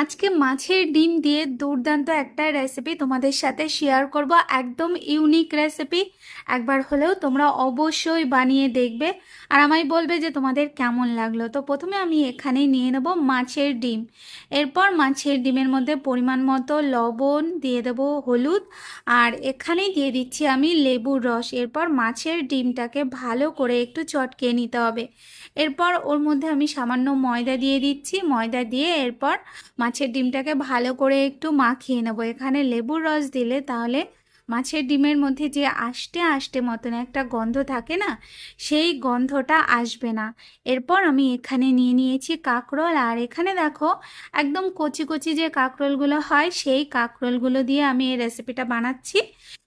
আজকে মাছের ডিম দিয়ে দুর্দান্ত একটা রেসিপি তোমাদের সাথে শেয়ার করব। একদম ইউনিক রেসিপি। একবার হলেও তোমরা অবশ্যই বানিয়ে দেখবে আর আমায় বলবে যে তোমাদের কেমন লাগলো। তো প্রথমে আমি এখানে নিয়ে নেব মাছের ডিম। এরপর মাছের ডিমের মধ্যে পরিমাণ মতো লবণ দিয়ে দেবো, হলুদ, আর এখানেই দিয়ে দিচ্ছি আমি লেবুর রস। এরপর মাছের ডিমটাকে ভালো করে একটু চটকে নিতে হবে। এরপর ওর মধ্যে আমি সামান্য ময়দা দিয়ে দিচ্ছি। ময়দা দিয়ে এরপর মাছের ডিমটাকে ভালো করে একটু মাখিয়ে নেবো। এখানে লেবুর রস দিলে তাহলে মাছের ডিমের মধ্যে যে আষ্টে আষ্টে মতন একটা গন্ধ থাকে না, সেই গন্ধটা আসবে না। এরপর আমি এখানে নিয়ে নিয়েছি কাঁকরোল, আর এখানে দেখো একদম কচি কচি যে কাঁকরোলগুলো হয় সেই কাঁকরোলগুলো দিয়ে আমি এই রেসিপিটা বানাচ্ছি।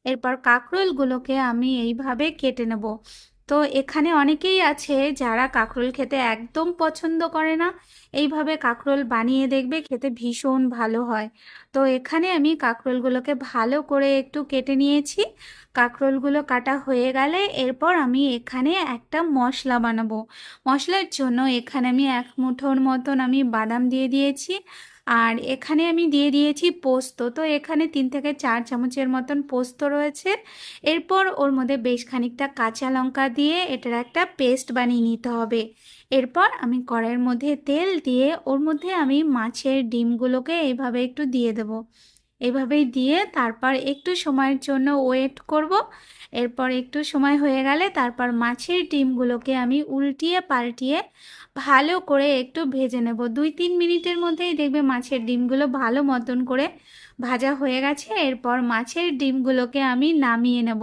এরপর কাঁকরোলগুলোকে আমি এইভাবে কেটে নেব। তো এখানে অনেকেই আছে যারা কাঁকরোল খেতে একদম পছন্দ করে না। এইভাবে কাঁকরোল বানিয়ে দেখবে, খেতে ভীষণ ভালো হয়। তো এখানে আমি কাঁকরোলগুলোকে ভালো করে একটু কেটে নিয়েছি। কাঁকরোলগুলো কাটা হয়ে গেলে এরপর আমি এখানে একটা মশলা বানাবো। মশলার জন্য এখানে আমি 1 মুঠোর মতন আমি বাদাম দিয়ে দিয়েছি। আর এখানে আমি দিয়ে দিয়েছি পোস্ত। তো এখানে 3 থেকে 4 চামচের মতন পোস্ত রয়েছে। এরপর ওর মধ্যে বেশ খানিকটা কাঁচা লঙ্কা দিয়ে এটার একটা পেস্ট বানিয়ে নিতে হবে। এরপর আমি কড়াইয়ের মধ্যে তেল দিয়ে ওর মধ্যে আমি মাছের ডিমগুলোকে এইভাবে একটু দিয়ে দেব। এভাবেই দিয়ে তারপর একটু সময়ের জন্য ওয়েট করব। এরপর একটু সময় হয়ে গেলে তারপর মাছের ডিমগুলোকে আমি উল্টিয়ে পাল্টিয়ে ভালো করে একটু ভেজে নেব। 2-3 মিনিটের মধ্যেই দেখবে মাছের ডিমগুলো ভালো মতন করে ভাজা হয়ে গেছে। এরপর মাছের ডিমগুলোকে আমি নামিয়ে নেব।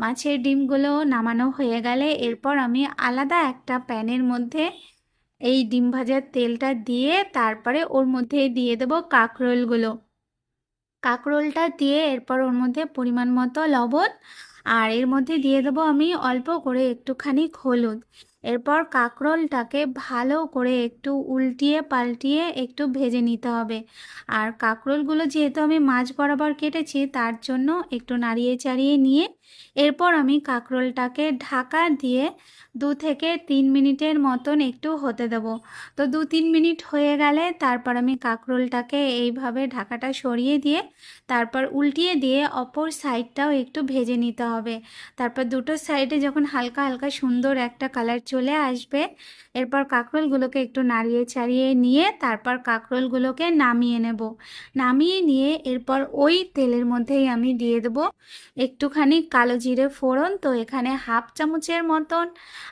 মাছের ডিমগুলো নামানো হয়ে গেলে এরপর আমি আলাদা একটা প্যানের মধ্যে এই ডিম ভাজার তেলটা দিয়ে তারপরে ওর মধ্যে দিয়ে দেবো কাঁকরোলগুলো। কাঁকরোলটা দিয়ে এরপর ওর মধ্যে পরিমাণ মতো লবণ, আর এর মধ্যে দিয়ে দেবো আমি অল্প করে একটুখানি হলুদ। এরপর কাঁকরোলটাকে ভালো করে একটু উল্টিয়ে পাল্টিয়ে একটু ভেজে নিতে হবে। আর কাঁকরোলগুলো যেহেতু আমি মাছ বরাবর কেটেছি তার জন্য একটু নাড়িয়ে চাড়িয়ে নিয়ে এরপর আমি কাঁকরোলটাকে ঢাকা দিয়ে 2 থেকে 3 মিনিটের মতন একটু হতে দেব। তো 2-3 মিনিট হয়ে গেলে তারপর আমি কাঁকরোলটাকে এইভাবে ঢাকাটা সরিয়ে দিয়ে তারপর উল্টিয়ে দিয়ে অপর সাইডটাও একটু ভেজে নিতে হবে। তারপর দুটো সাইডে যখন হালকা হালকা সুন্দর একটা কালার চলে আসবে এরপর কাঁকরোলগুলোকে একটু নাড়িয়ে ছাড়িয়ে নিয়ে তারপর কাঁকরোলগুলোকে নামিয়ে নেব। নামিয়ে নিয়ে এরপর ওই তেলের মধ্যেই আমি দিয়ে দেবো একটুখানি কালো জিরে ফোড়ন। তো এখানে 1/2 চামচের মতন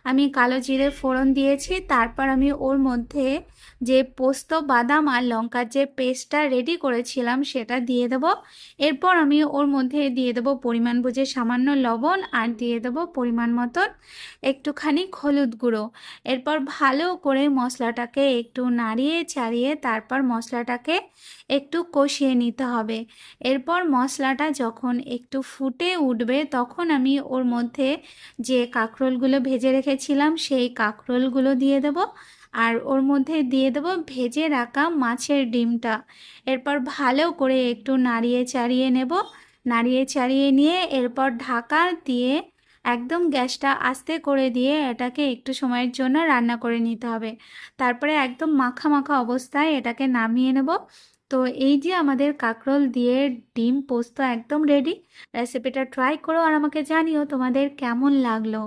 আমি কালো জিরে ফোড়ন দিয়েছি। তারপর আমি ওর মধ্যে যে পোস্ত বাদাম আর লঙ্কার যে পেস্টটা রেডি করেছিলাম সেটা দিয়ে দেব। এরপর আমি ওর মধ্যে দিয়ে দেব পরিমাণ বুঝে সামান্য লবণ, আর দিয়ে দেব পরিমাণ মতন একটুখানি হলুদ গুঁড়ো। এরপর ভালো করে মশলাটাকে একটু নাড়িয়ে চাড়িয়ে তারপর মশলাটাকে একটু কষিয়ে নিতে হবে। এরপর মশলাটা যখন একটু ফুটে উঠবে তখন আমি ওর মধ্যে যে কাঁকরোলগুলো ভেজে রেখেছিলাম সেই কাঁকরোলগুলো দিয়ে দেব, আর ওর মধ্যে দিয়ে দেব ভেজে রাখা মাছের ডিমটা। এরপর ভালো করে একটু নাড়িয়ে চাড়িয়ে নেব। নাড়িয়ে চাড়িয়ে নিয়ে এরপর ঢাকা দিয়ে একদম গ্যাসটা আস্তে করে দিয়ে এটাকে একটু সময়ের জন্য রান্না করে নিতে হবে। তারপরে একদম মাখা মাখা অবস্থায় এটাকে নামিয়ে নেব। তো এই যে আমাদের কাঁকরোল দিয়ে ডিম পোস্ত একদম রেডি। রেসিপিটা ট্রাই করো আর আমাকে জানিও তোমাদের কেমন লাগলো।